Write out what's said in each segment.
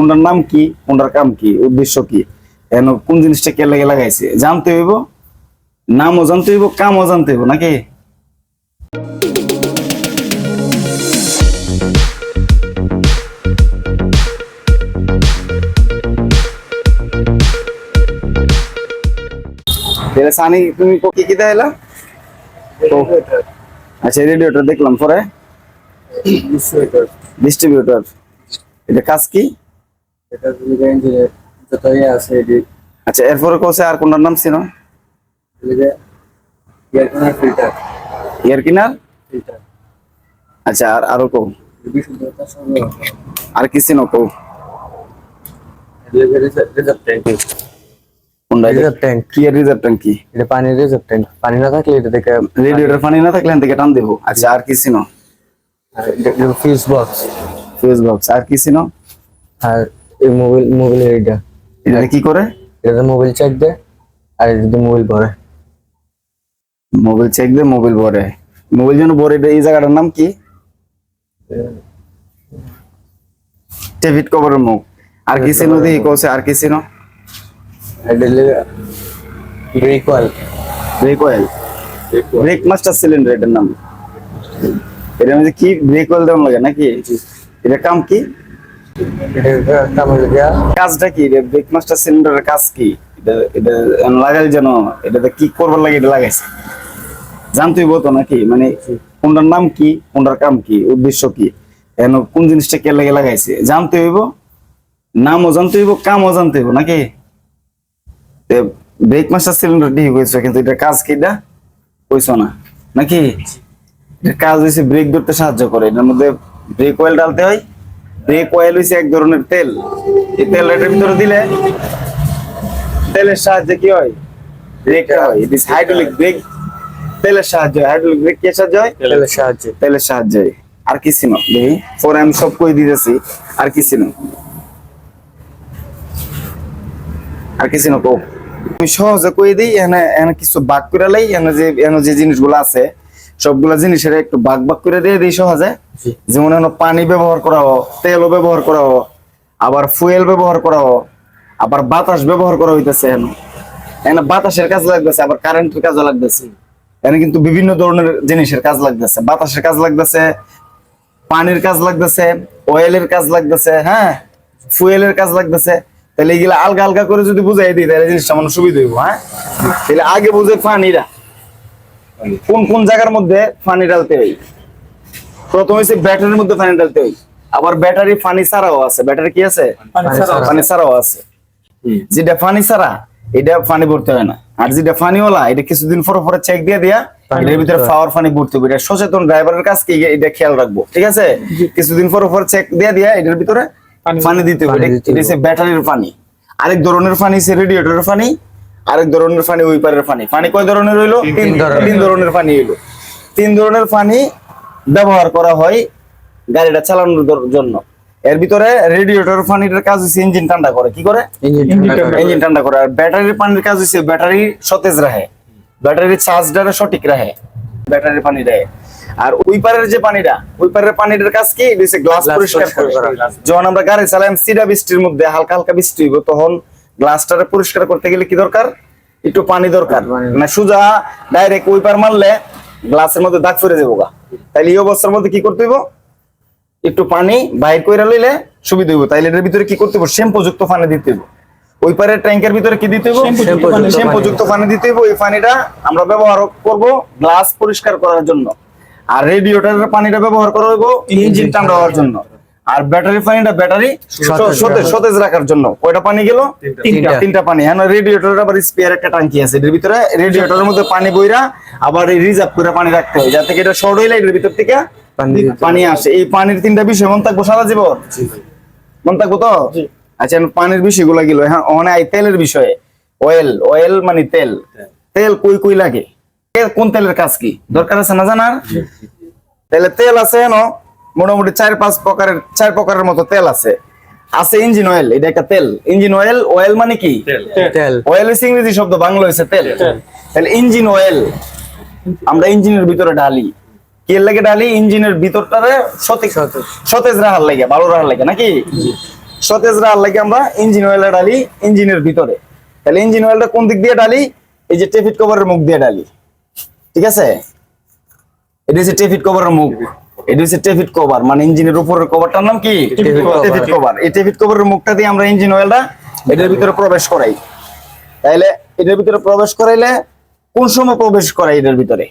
কোনটার নাম কি, কোনটার কাম কি, উদ্দেশ্য কি, এন কোন জিনিসটা কে লাগে লাগাইছে জানতে হইব, নামও জানতে হইব, কামও জানতে হইব নাকি। সানি তুমি কি কি দেখাইলা? আচ্ছা রেডিওটা দেখলাম, পরে ডিস্ট্রিবিউটর, এটা কাজ কি? আচ্ছা এরপরে কোসে আর কোনটার নাম ছিল? এয়ার কিনার। আচ্ছা আর আরো কো, আর কি ছিল কো? পানি না থাকলে এটা থেকে রেডিওটার পানি না থাকলে থেকে টান দেবো। আচ্ছা আর কি ছিল? Fuse box. Fuse box. আর কি ছিল? আর এই মোবাইল এটা কি করে? এটা মোবাইল চেক দেয় আর এটা মোবাইল ভরে। মোবাইল চেক দিয়ে মোবাইল ভরে, মোবাইল যেন ভরে। এই জায়গাটার নাম কি? ডেভিড কভারের মুখ। আর কি ছিল? দেখি কোসে আর কি ছিল? Break oil. Brake oil, break master cylinder এটার নাম। এটা মধ্যে কি ব্রেক অয়েল দেওয়া লাগে নাকি? এটা কাম কি? কাজটা কি? ব্রেক মাস্টার সিলিন্ডারের কাজ কি? এটা এটা লাগাই যেন, এটাতে কি করবার লাগে এটা লাগাইছে জানতেই বলতো নাকি? মানে কোনটার নাম কি, কোনটার কাম কি, উদ্দেশ্য কি, এন কোন জিনিসটা কে লাগে লাগাইছে জানতে হইব, নামও জানতে হইব, কামও জানতে হইব নাকি। ব্রেক মাস্টার সিলিন্ডার দিয়ে হয়েছে, কিন্তু এটা কাজ কি এটা কইছো না নাকি? এটার কাজ হয়েছে ব্রেক ধরতে সাহায্য করে। এটার মধ্যে ব্রেক অয়েল ডালতে হয়। ব্রেক অয়েল হয়েছে এক ধরনের তেল। এই তেল এটার ভিতরে দিলে তেলের সাহায্যে কি হয়? ব্রেকটা হয়। It is hydraulic break. তেলের সাহায্যে, হাইড্রোলিক ব্রেক কি সাহায্যে হয়? তেলের সাহায্যে। তেলের সাহায্যে। আর কি ছিল দেখি, পরে আমি সব কই দিতেছি। আর কি ছিল? আর কি ছিল কো? আমি সহজে কই দিই। এখানে এখানে কিছু ভাগ করে লাই। এখানে যে জিনিসগুলো আছে সবগুলা জিনিসের একটু ভাগ ভাগ করে দিয়ে দিই সহজে। যেমন এখানে পানি ব্যবহার করা হোক, তেলও ব্যবহার করা হোক, আবার ফুয়েল ব্যবহার করা হোক, আবার বাতাস ব্যবহার করা হইতেছে। এখানে বাতাসের কাজ লাগতেছে, আবার কারেন্টের কাজও লাগতেছে। এখানে কিন্তু বিভিন্ন ধরনের জিনিসের কাজ লাগতেছে। বাতাসের কাজ লাগতেছে, পানির কাজ লাগতেছে, অয়েলের কাজ লাগতেছে, হ্যাঁ, ফুয়েলের কাজ লাগতেছে। তাহলে এগুলা আলগা আলগা করে যদি বুঝাই দিই তাহলে জিনিসটা মানে সুবিধা হইব। হ্যাঁ, তাহলে আগে বুঝে পানিরা কোন কোন জায়গার মধ্যে পানি ডালতে হয়। প্রথম হচ্ছে ব্যাটারির মধ্যে পানি ডালতে হয়। আবার ব্যাটারি পানি ছাড়াও আছে। ব্যাটারি কি আছে? পানি ছাড়াও আছে। যেটা পানি ছাড়া এটা পানি ভরতে হয় না, আর যেটা পানিওয়ালা এটা কিছুদিন পর পরে চেক দিয়ে দিয়া এটার ভিতরে পাওয়ার পানি ভরতে হবে। এটা সচেতন ড্রাইভারের কাজ কি এটা খেয়াল রাখবো, ঠিক আছে? কিছুদিন পর পর চেক দিয়ে দিয়া এটার ভিতরে পানি দিতে হবে। এটা হচ্ছে ব্যাটারির পানি। আরেক ধরনের পানি হচ্ছে রেডিয়েটরের পানি। আরেক ধরনের পানি উইপারের পানি। পানি কয় ধরনের হইলো? তিন ধরনের পানি হইলো। তিন ধরনের পানি ব্যবহার করা হয় গাড়িটা চালানোর জন্য। এর ভিতরে রেডিয়েটরের পানির কাজ হচ্ছে ইঞ্জিন ঠান্ডা করে। কি করে? ইঞ্জিন ঠান্ডা করে। আর ব্যাটারির পানির কাজ হচ্ছে ব্যাটারি সতেজ রাখে, ব্যাটারির চার্জটা সঠিক রাখে ব্যাটারির পানি দেয়। আর উইপারের যে পানিটা, উইপারের পানিটার কাজ কি? এটা হচ্ছে গ্লাস পরিষ্কার করা। যখন আমরা গাড়ি চালাম সিডা বৃষ্টির মধ্যে হালকা হালকা বৃষ্টি হইব, তখন গ্লাসটারে পরিষ্কার করতে গেলে কি দরকার? একটু পানি দরকার। মানে সোজা ডাইরেক্ট উইপার মারলে গ্লাসের মধ্যে দাগ পড়ে যাবো গা। তাইলে এই অবস্থার মধ্যে কি করতে হইব? একটু পানি বাইর কইরা লইলে সুবিধা হইব। তাইলে এর ভিতরে কি করতে হইব? শ্যাম্পুযুক্ত পানি দিতে হইব। ওই পারের ট্যাঙ্কের ভিতরে কি দিতে হইব? শ্যাম্পুযুক্ত পানি দিতে হইব। এই পানিটা আমরা ব্যবহার করব গ্লাস পরিষ্কার করার জন্য। আর রেডিয়েটরের পানিটা ব্যবহার করা হইব ইঞ্জিন ঠান্ডা হওয়ার জন্য। আর ব্যাটারি পানিটা ব্যাটারি সতেজ রাখার জন্য। কয়টা পানি গেল? তিনটা পানি। হ্যাঁ, রেডিয়েটরের আবার স্পেয়ার একটা ট্যাঙ্কি আছে। এর ভিতরে রেডিয়েটরের মধ্যে পানি বইরা আবার রিজার্ভ করে পানি রাখতে হয়, যাতে এটা শর্ট হইলে এর ভিতর থেকে পানি আসে। এই পানির তিনটা বিষয় মন থাকবো সারা জীবন, মন থাকবো তো? আচ্ছা, পানির বিষয়গুলো গেল। হ্যাঁ, ওখানে তেলের বিষয়ে। অয়েল, অয়েল মানে তেল। তেল কই কই লাগে, কোন তেলের কাজ কি দরকার আছে না জানার? তাহলে তেল আছে মোটামুটি চার প্রকারের মতো তেল আছে। ইঞ্জিন অয়েল, এটা একটা তেল। ইঞ্জিন অয়েল, অয়েল মানে কি? তেল। অয়েল হচ্ছে ইংরেজি শব্দ, বাংলা হয়েছে তেল। তাহলে ইঞ্জিন অয়েল আমরা ইঞ্জিনের ভিতরে ঢালি। কি লাগে ঢালি? ইঞ্জিনের ভিতরটারে সতেজ রাখার লাগে, ভালো রাখার লাগে নাকি? সতেজ রাখার লাগে আমরা ইঞ্জিন অয়েলটা ঢালি ইঞ্জিনের ভিতরে। তাহলে ইঞ্জিন অয়েলটা কোন দিক দিয়ে ঢালি? এই যে টেফিট কভারের মুখ দিয়ে ঢালি, ঠিক আছে? এটা হচ্ছে টেফিট কভারের মুখ, এটা হচ্ছে টেফিট কভার, মানে ইঞ্জিনের উপরের কভারটার নাম কি? টেফিট কভার। এই টেফিট কভারের মুখটা দিয়ে আমরা ইঞ্জিন অয়েলটা এটার ভিতরে প্রবেশ করাই। তাইলে এটার ভিতরে প্রবেশ করাইলে কোন সময় প্রবেশ করাই এটার ভিতরে?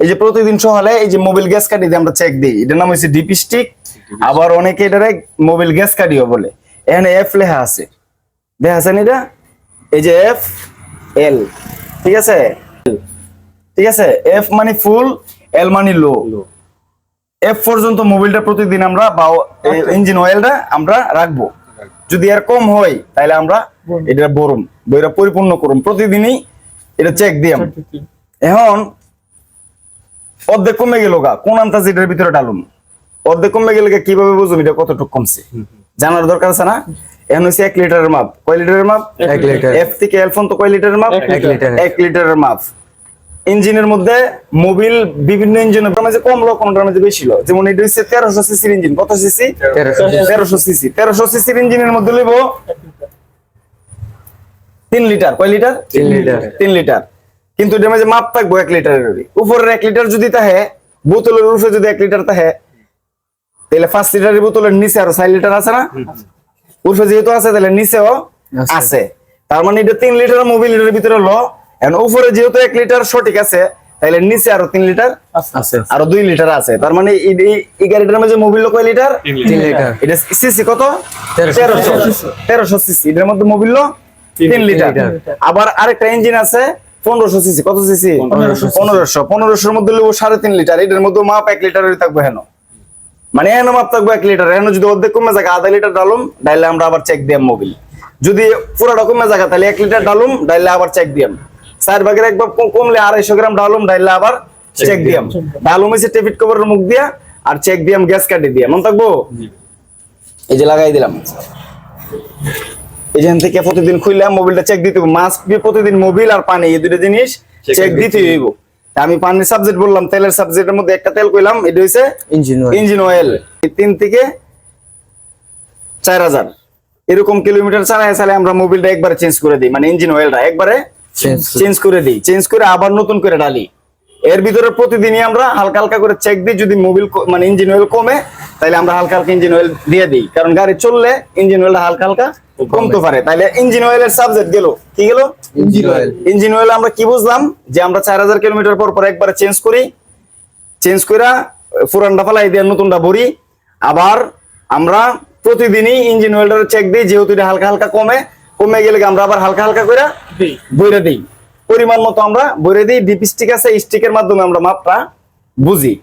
এই যে প্রতিদিন সকালে এই যে মোবিল গ্যাস কাটি দিয়ে আমরা চেক দিই, এটার নাম হচ্ছে ডিপি স্টিক, আবার অনেকে এটারে মোবিল গ্যাস কাটিও বলে। এখানে এফ লেখা আছে, দেখা আছেন এটা? এই যে এফ এল, ঠিক আছে? ঠিক আছে, এফ মানে ফুল, এল মানে লো। এফ পর্যন্ত মোবিলটা প্রতিদিন আমরা বা ইঞ্জিন অয়েলটা আমরা রাখবো। যদি এর কম হয় তাহলে আমরা এটা বরুম বইটা পরিপূর্ণ করুম, প্রতিদিনই এটা চেক দিয়াম। এখন অর্ধেক কমে গেল গা, কোন আন্দাজ এটার ভিতরে ডালুম? অর্ধেক কমে গেলে কিভাবে বুঝুম এটা কতটুকু কমছে? জানার দরকার আছে না? এখন হচ্ছে 1 লিটারের মাপ। কয় লিটারের মাপ? 1 লিটার। এফ থেকে এল পর্যন্ত কয় লিটারের মাপ? 1 লিটার। 1 লিটারের মাপ। ইঞ্জিনের মধ্যে মোবিল বিভিন্ন ইঞ্জিনের মাঝে কম লো, কোনটার মাঝে বেশি লো। যেমন এটা হচ্ছে 1300 সিসির ইঞ্জিন। কত সিসি? 1300 সিসি। 1300 সিসির ইঞ্জিনের মধ্যে লইব 3 লিটার। কয় লিটার? 3 লিটার। 3 লিটার। কিন্তু এটার মাঝে মাপ থাকবো 1 লিটারের। উপরের 1 লিটার যদি তাহে, বোতলের উপরে যদি 1 লিটার তাহে, তাহলে 5 লিটারের বোতলের নিচে আরো 4 লিটার আছে না? উপরে যেহেতু আছে তাহলে নিচেও আছে। তার মানে এটা 3 লিটার মোবিল এর ভিতরে লো। এখন উপরে যেহেতু 1 লিটার সঠিক আছে, তাহলে নিচে আরো 3 লিটার আছে, আরো 2 লিটার আছে। তার মানে এই গাড়িটার মধ্যে মোবিল লো কয় লিটার? 3 লিটার। এটা সিসি কত? 1300 1300 সিসি। এটার মধ্যে মোবিল লো 3 লিটার। আবার আরেকটা ইঞ্জিন আছে 1500 সিসি। কত সিসি? 1500 এর মধ্যে লইব 3.5 লিটার। এটার মধ্যে মাপ 1 লিটারের থাকবে। হেন মানে এন মাপ থাকবে 1 লিটার। এন যদি অর্ধেক কমে যায় আধা লিটার ডালুম, ডাইলে আমরা আবার চেক দিয়াম মোবিল। যদি পুরোটা কমে যায় তাহলে 1 লিটার ডালুম, ডাইলে আবার চেক দিয়াম। 4 ভাগের 1 ভাগ কমলে 250 গ্রাম ডালুম, ডাইলে আবার চেক দিয়াম। ডালুম হইছে টেফিট কভারের মুখ দিয়া, আর চেক দিয়াম গ্যাস কাটি দিয়া। মন থাকবো? এই যে লাগাই দিলাম। এখান থেকে প্রতিদিন খুললাম, মোবিলটা চেক দিতে হবে। মাস্ট বি প্রতিদিন মোবিল আর পানি, এই দুটো জিনিস চেক দিতে হইব। আমি পানির সাবজেক্ট বললাম, তেলের সাবজেক্টের মধ্যে একটা তেল কইলাম, এটা হইছে ইঞ্জিন অয়েল। Engine oil. 3 থেকে 4000 এরকম কিলোমিটার চালায় আমরা মোবিলটা একবারে চেঞ্জ করে দিই, মানে ইঞ্জিন অয়েলটা একবারে চেঞ্জ করে দিই। চেঞ্জ করে আবার নতুন করে ডালি। এর ভিতরে প্রতিদিনই আমরা হালকা হালকা করে চেক দিই। যদি মোবিল মানে ইঞ্জিন অয়েল কমে, তাহলে আমরা হালকা হালকা ইঞ্জিন অয়েল দিয়ে দিই, কারণ গাড়ি চললে ইঞ্জিন অয়েলটা হালকা হালকা কমতে পারে। তাহলে ইঞ্জিন অয়েলের সাবজেক্ট গেল, কি গেল? Engine oil. ইঞ্জিন অয়েল আমরা কি বুঝলাম? যে আমরা 4000 কিলোমিটার পর পর একবারে চেঞ্জ করি, চেঞ্জ করে পুরানটা ফেলাই দিয়ে নতুনটা ভরি। আবার আমরা প্রতিদিনই ইঞ্জিন অয়েলটা চেক দিই, যেহেতু এটা হালকা হালকা কমে গেলে আমরা আবার হালকা হালকা করে বইরে দিই। পরিমাণ মতো আমরা বইরে দিই। ডিপি স্টিক আছে, স্টিকের মাধ্যমে আমরা মাপটা বুঝি।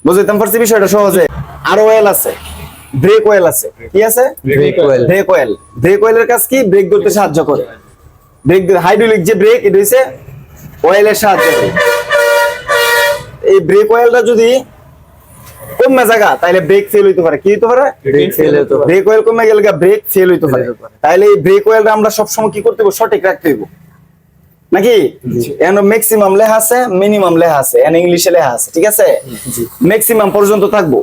বুঝাইতাম পারছি বিষয়টা সহজে? আর অয়েল আছে, ব্রেক অয়েল আছে। কি আছে? Brake oil. Brake oil. Brake অয়েলের কাজ কি? ব্রেক ধরতে সাহায্য করে। ব্রেক হাইড্রোলিক যে ব্রেক, এটা হচ্ছে অয়েলের সাহায্য করে। এই ব্রেক অয়েলটা যদি কমে জায়গা, তাহলে ব্রেক ফেল হইতে পারে। কি হইতে পারে? ব্রেক ফেল হতে পারে। ব্রেক অয়েল কমে গেলে ব্রেক ফেল হইতে পারে। তাহলে এই ব্রেক অয়েলটা আমরা সবসময় কি করতে হবে? সঠিক রাখতে হইব, নাকি? এখানে ম্যাক্সিমাম লেখা আছে, মিনিমাম লেখা আছে, এখানে ইংলিশে লেখা আছে, ঠিক আছে? ম্যাক্সিমাম পর্যন্ত থাকবো।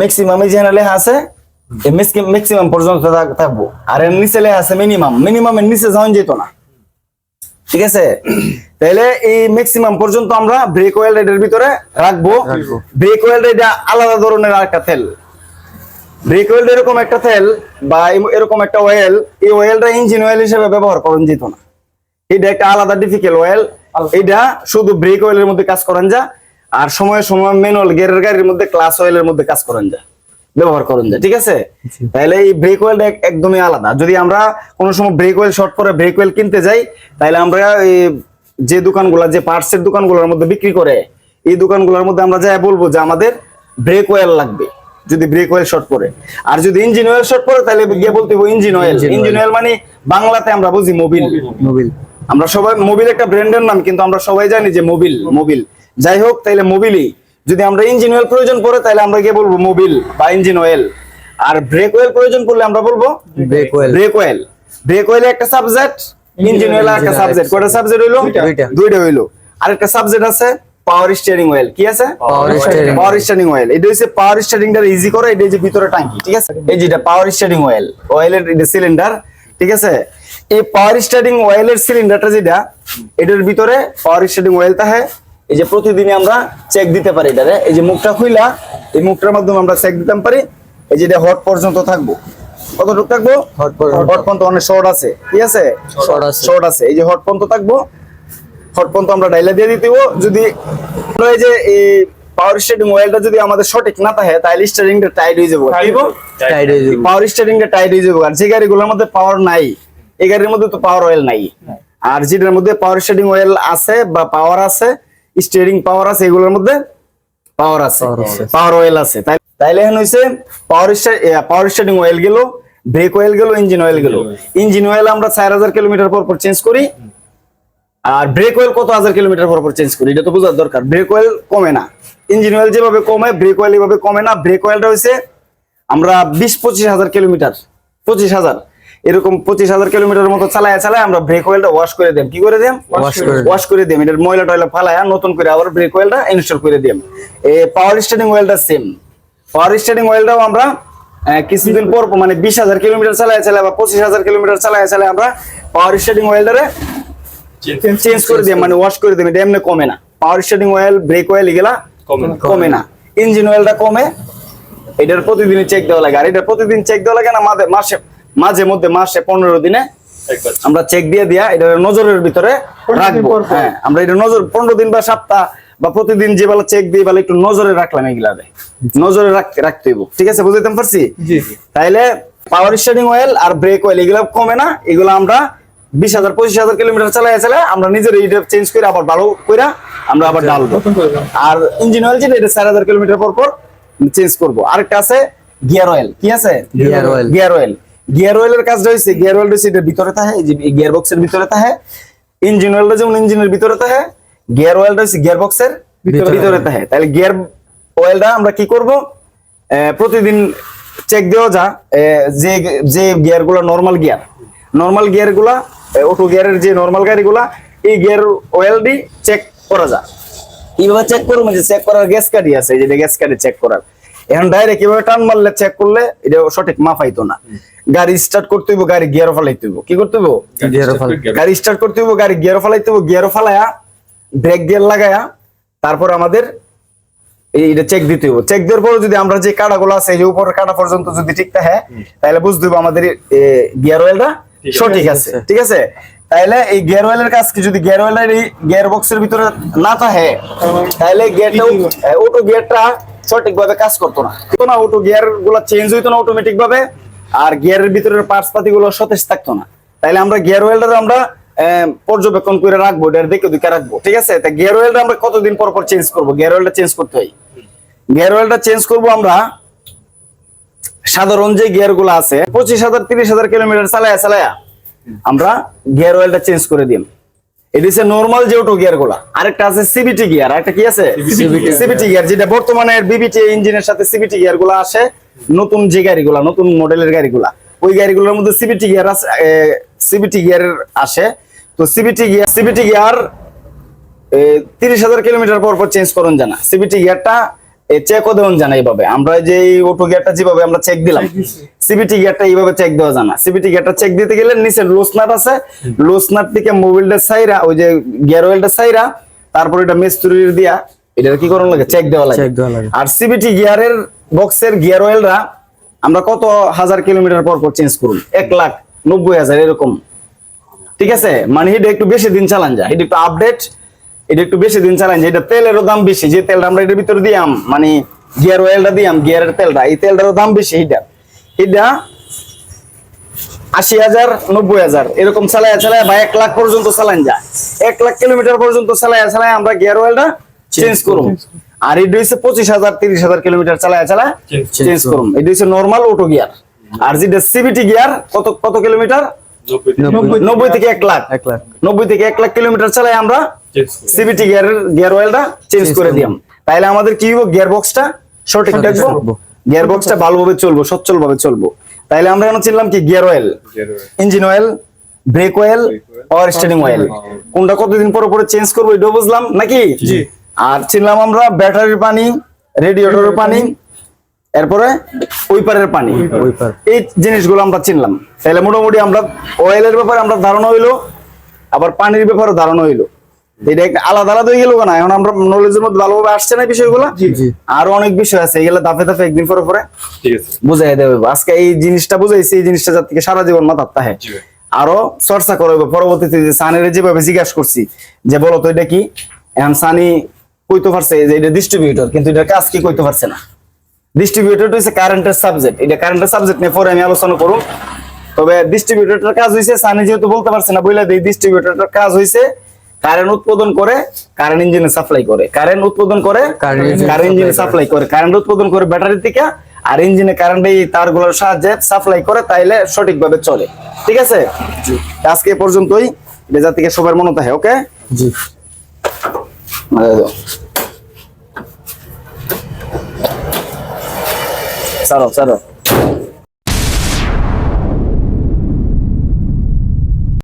ম্যাক্সিমামে যেখানে লেখা আছে ম্যাক্সিমাম পর্যন্ত থাকবো। আর এর নিচে লেখা আছে মিনিমাম। মিনিমামের নিচে যাওয়া যেত না, ঠিক আছে? তাহলে এই ম্যাক্সিমাম পর্যন্ত আমরা ব্রেক অয়েল এর ভিতরে রাখবো। ব্রেক অয়েল এটা আলাদা ধরনের আরেকটা তেল। ব্রেক অয়েল এরকম একটা তেল বা এরকম একটা অয়েল, এই অয়েলটা ইঞ্জিন অয়েল হিসেবে ব্যবহার করা যেত না। এটা একটা আলাদা ডিফিকাল্ট অয়েল। এটা শুধু ব্রেক অয়েলের মধ্যে কাজ করেন যা, আর সময় সময় ম্যানুয়াল গিয়ারের গাড়ির মধ্যে ক্লাস অয়েলের মধ্যে কাজ করেন যা, ব্যবহার করেন যা, ঠিক আছে? তাহলে এই ব্রেক অয়েলটা একদমই আলাদা। যদি আমরা কোনো সময় ব্রেক অয়েল শর্ট করে ব্রেক অয়েল কিনতে যাই, তাহলে আমরা এই যে দোকানগুলো, যে পার্টসের দোকানগুলোর মধ্যে বিক্রি করে, এই দোকানগুলোর মধ্যে আমরা যাই বলবো যে আমাদের ব্রেক অয়েল লাগবে, যদি ব্রেক অয়েল শর্ট করে। আর যদি ইঞ্জিন অয়েল শর্ট করে, তাহলে গিয়ে বলতে হবে ইঞ্জিন অয়েল। ইঞ্জিন অয়েল মানে বাংলাতে আমরা বুঝি মোবিল। মোবিল। আমরা সবাই মোবিল একটা ব্র্যান্ডের নাম, কিন্তু আমরা সবাই জানি যে মোবিল। যাই হোক, তাইলে মোবিলই। যদি আমরা ইঞ্জিন অয়েল প্রয়োজন পড়ে, তাহলে আমরা গিয়ে বলবো মোবিল বা ইঞ্জিন অয়েল। আর ব্রেক অয়েল প্রয়োজন পড়লে আমরা বলবো break oil. Brake oil. Brake oil একটা সাবজেক্ট, ইঞ্জিন অয়েল একটা সাবজেক্ট। কয়টা সাবজেক্ট হইলো? দুইটা হইলো। আরেকটা সাবজেক্ট আছে পাওয়ার স্টিয়ারিং অয়েল, কি আছে Power steering. Power steering oil. এটা হচ্ছে পাওয়ার স্টিয়ারিংটা ইজি করে, এটা যে ভিতরে টাঙ্কি, ঠিক আছে। এই যেটা পাওয়ার স্টিয়ারিং অয়েল, অয়েলের এটা সিলিন্ডার, ঠিক আছে। এই পাওয়ার স্টিয়ারিং অয়েলের সিলিন্ডারটা যেটা, এটার ভিতরে পাওয়ার স্টিয়ারিং অয়েল থাকে। এই যে প্রতিদিনই আমরা চেক দিতে পারি এটারে, এই যে মুখটা খুইলা এই মুখটার মাধ্যমে আমরা চেক দিতে পারি। এই যে এটা হট পর্যন্ত থাকবো, কতটুকু থাকবো, Hot পর্যন্ত। হট পর্যন্ত অনেক শর্ট আছে, ঠিক আছে, Short আছে। শর্ট আছে। এই যে হট পর্যন্ত থাকবো, হট পর্যন্ত আমরা ডাইলা দিয়ে দিতে হবো। যদি আমরা এই যে এই পাওয়ার স্টিয়ারিং অয়েলটা যদি আমাদের সঠিক না থাকে, তাহলে স্টিয়ারিংটা টাইট হয়ে যাবো, টাইট হয়ে যাবে। পাওয়ার স্টিয়ারিংটা টাইট হয়ে যাবো। আর যে গাড়িগুলোর মধ্যে পাওয়ার নাই, এই গাড়ির মধ্যে তো পাওয়ার অয়েল নাই। আর যেটার মধ্যে পাওয়ার স্টিয়ারিং অয়েল আছে বা পাওয়ার আছে, স্টিয়ারিং পাওয়ার আছে, এগুলোর মধ্যে পাওয়ার আছে, Power আছে। পাওয়ার অয়েল আছে। তাইলে এখন হইছে পাওয়ার স্টিয়ারিং অয়েল গেল, ব্রেক অয়েল গেল, ইঞ্জিন অয়েল গেল। ইঞ্জিন অয়েল আমরা 4000 কিলোমিটার পর পর চেঞ্জ করি। আর ব্রেক অয়েল কত হাজার কিলোমিটার পর পর চেঞ্জ করি, এটা তো বোঝার দরকার। ব্রেক অয়েল কমে না, ইঞ্জিন অয়েল যেভাবে কমে ব্রেক অয়েল এভাবে কমে না। ব্রেক অয়েলটা হইছে আমরা 20-25 হাজার কিলোমিটার, 25,000 এরকম 25,000 কিলোমিটার মতো চালায় আমরা ব্রেক অয়েলটা ওয়াশ করে দেম। কি করে দেম? Wash করে দেম। ওয়াশ করে দেম। এটার ময়লা টয়লা ফালায়া নতুন করে আবার ব্রেক অয়েলটা ইনস্টল করে দেম। এই পাওয়ার স্টিয়ারিং অয়েলটা সেম। পাওয়ার স্টিয়ারিং অয়েলটাও আমরা কিছুদিন পর মানে 20,000 কিলোমিটার চালায় বা 25,000 কিলোমিটার চালায় আমরা পাওয়ার স্টিয়ারিং অয়েলটারে চেঞ্জ করে দিই, মানে ওয়াশ করে দিই। এটা এমনি কমে না। Power steering oil, brake oil এগুলা কমে না। ইঞ্জিন অয়েলটা কমে, এটার প্রতিদিন চেক দেওয়া লাগে। আর এটা প্রতিদিন চেক দেওয়া লাগে না, মাঝে মধ্যে মাসে 15 দিনে আমরা চেক দিয়ে এটা নজরের ভিতরে রাখবো। হ্যাঁ, আমরা এটা নজর 15 দিন বা সপ্তাহ বা প্রতিদিন যে বেলা চেক দিই, বেলা একটু নজরে রাখলাম, এগুলা নজরে রাখতে হইব, ঠিক আছে, বুঝতে পারছি? তাইলে পাওয়ার স্টিয়ারিং অয়েল আর ব্রেক অয়েল এগুলা কমে না, এগুলো আমরা 20,000-25,000 কিলোমিটার চালায় আমরা নিজের এইটা চেঞ্জ করে আবার ভালো করে আমরা আবার ডালবো। আর ইঞ্জিন অয়েল যেটা, এটা 4000 কিলোমিটার পর পর চেঞ্জ করবো। আরেকটা আছে গিয়ার অয়েল, কি আছে? Gear oil। Gear oil. Gear অয়েলের কাজটা হচ্ছে, গিয়ার অয়েলটা হচ্ছে এটার ভিতরে থাকে, এই যে গিয়ার বক্সের ভিতরে থাকে। ইঞ্জিন অয়েলটা যেমন ইঞ্জিনের ভিতরে থাকে, গিয়ার অয়েলটা হচ্ছে গিয়ার বক্সের ভিতরে থাকে। তাহলে গিয়ার অয়েলটা আমরা কি করব, প্রতিদিন চেক দেওয়া যা। যে গিয়ার গুলা নর্মাল গিয়ার গুলা, অটো গিয়ারের যে নর্মাল গাড়িগুলা, এই গিয়ার অয়েলটি চেক করা যায়। কিভাবে চেক করবো, যে চেক করার গ্যাস কাঠি আছে, এই যে গ্যাস কাঠি চেক করার। এখন ডাইরেক্ট কিভাবে টান মারলে চেক করলে এটা সঠিক মাপাইতো না। গাড়ি স্টার্ট করতে হইব, গাড়ি গিয়ারও ফালাইতে হইব। কি করতে হইব? গাড়ি স্টার্ট করতে হইব, গাড়ি গিয়ারও ফালাইতে হইব। গিয়ারও ফালায়া ব্রেক গিয়ার লাগায়া তারপর আমাদের এইটা চেক দিতে হইব। চেক দেওয়ার পর যদি আমরা যে কাটাগুলো আছে, এই উপরের কাটা পর্যন্ত যদি ঠিক থাকে, তাহলে বুঝতে হইব আমাদের গিয়ার অয়েলটা সঠিক আছে, ঠিক আছে। তাইলে এই গিয়ার অয়েলের কাজ কি, যদি গিয়ার অয়েলের এই গিয়ার বক্সের ভিতরে না থাকে, তাহলে গিয়ারটা অটো গিয়ারটা সঠিকভাবে কাজ করতো না। অটো গিয়ার গুলা চেঞ্জ হইতো না অটোমেটিক ভাবে, আর গিয়ারের ভিতরের পার্টস পাতি গুলো সতেজ থাকতো না। তাইলে আমরা গিয়ার অয়েলটা আমরা পর্যবেক্ষণ করে রাখবো, এটা দেখে রাখবো, ঠিক আছে। তা গিয়ার অয়েলটা আমরা কতদিন পর পর চেঞ্জ করবো? গিয়ার অয়েলটা চেঞ্জ করতে হয়। গিয়ার অয়েলটা চেঞ্জ করবো আমরা সাধারণ যে গিয়ার গুলো আছে, 25,000-30,000 কিলোমিটার চালায়া আমরা গিয়ার অয়েলটা চেঞ্জ করে দিই। এটা হচ্ছে নরমাল যে অটো গিয়ার গুলা। আরেকটা আছে সিবিটি গিয়ার, আরেকটা কি আছে? সিবিটি গিয়ার, যেটা বর্তমানে বিবিটি ইঞ্জিনের সাথে সিবিটি গিয়ার গুলা আসে। নতুন যে গাড়িগুলা, নতুন মডেলের গাড়িগুলা, ওই গাড়িগুলোর মধ্যে সিবিটি গিয়ার আছে, সিবিটি গিয়ারের আসে। তো সিবিটি গিয়ার 30,000 কিলোমিটার পর পর চেঞ্জ করুন জানা। সিবিটি গিয়ারটা চেকও দেওয়া জানা এইভাবে। আমরা যে অটো গিয়ারটা যেভাবে আমরা চেক দিলাম, সিবিটি গিয়ারটা এইভাবে চেক দেওয়া জানা। সিবিটি গিয়ারটা চেক দিতে গেলে নিচে লোস নাট আছে, লোস নাট থেকে মোবিলটা সাইরা, ওই যে গিয়ার অয়েলটা সাইরা, তারপর এটা মেস্তুরির দিয়া এটা কি করার লাগে, চেক দেওয়া লাগে। আর সিবিটি গিয়ারের বক্সের গিয়ার অয়েলরা আমরা কত হাজার কিলোমিটার পর পর চেঞ্জ করুন? 1,90,000 এরকম, ঠিক আছে। মানে এটা একটু বেশি দিন চালান যায়, এটা একটু আপডেট, এটা একটু বেশি দিন চালান যায়। এটা তেলেরও দাম বেশি, যে তেলটা আমরা এটার ভিতরে দিয়াম, মানে গিয়ার অয়েলটা দিয়াম, গিয়ারের তেলটা, এই তেলটারও দাম বেশি। এটা 80,000, 90,000 এরকম চালায় বা 1 লাখ পর্যন্ত চালান যায়। 1 লাখ কিলোমিটার পর্যন্ত চালায় আমরা গিয়ার অয়েলটা চেঞ্জ করুন। আর এটা হচ্ছে 25,000-30,000 কিলোমিটার চালায় চেঞ্জ করুন। এটা হচ্ছে নর্মাল অটো গিয়ার। আর যেটা সিবিটি গিয়ার কত কিলোমিটার? 90 থেকে 1 লাখ। 90 থেকে 1 লাখ কিলোমিটার চালাই আমরা সিবিটি গিয়ার অয়েলটা চেঞ্জ করে দিলাম। তাইলে আমাদের কি হইব? গিয়ার বক্সটা সঠিক থাকবো, গিয়ার বক্সটা ভালোভাবে চলবো, সচ্ছলভাবে চলবো। তাইলে আমরা এখন চিনলাম কি, gear oil, engine oil, brake oil, power steering oil. কোনটা কতদিন পর পরে চেঞ্জ করবো এটাও বুঝলাম নাকি? আর চিনলাম আমরা ব্যাটারির পানি, রেডিয়েটরের পানি, এরপরে ওই পারের পানি। ওই পার। এই জিনিসগুলো আমরা চিনলাম। তাহলে মোটামুটি আমরা অয়েলের ব্যাপারে আমরা ধারণা হইলো, আবার পানির ব্যাপারে ধারণা হইলো। এটা একটা আলাদা আলাদা হয়ে গেল না, এখন আমরা নলেজের মধ্যে ভালোভাবে আসছে না বিষয়গুলো। জি। আরো অনেক বিষয় আছে, এগুলো ধাপে ধাপে একদিন পরে পরে ঠিক আছে বুঝাই দেবে। আজকে এই জিনিসটা বুঝাইছি, এই জিনিসটা যার থেকে সারা জীবন মাথার তাহে জি ভাই। আরো চর্চা করবে। পরবর্তীতে যে সানির যেভাবে জিজ্ঞাসা করছি যে বলো তো এটা কি, এখন সানি কইতে পারছে যে এটা ডিস্ট্রিবিউটর, কিন্তু এটা কাজ কি কইতে পারছে না। ডিস্ট্রিবিউটর হচ্ছে কারেন্টের সাবজেক্ট, এটা কারেন্টের সাবজেক্ট নিয়ে পরে আমি আলোচনা করব। তবে ডিস্ট্রিবিউটরটার কাজ হইছে, সানি যেহেতু বলতে পারছে না বইলা দেই, ডিস্ট্রিবিউটরটার কাজ হইছে কারেন্ট উৎপাদন করে, কারেন্ট ইঞ্জিনে সাপ্লাই করে, কারেন্ট উৎপাদন করে, কারেন্ট ইঞ্জিনে সাপ্লাই করে, কারেন্ট উৎপাদন করে ব্যাটারি থেকে, আর ইঞ্জিনে কারেন্ট এই তারগুলোর সাহায্যে সাপ্লাই করে, তাইলে সঠিকভাবে চলে। ঠিক আছে, আজকে এ পর্যন্তই, বেজা থেকে সবার মনে থাকে। ওকে, জি। ছাড়ো ছাড়ো।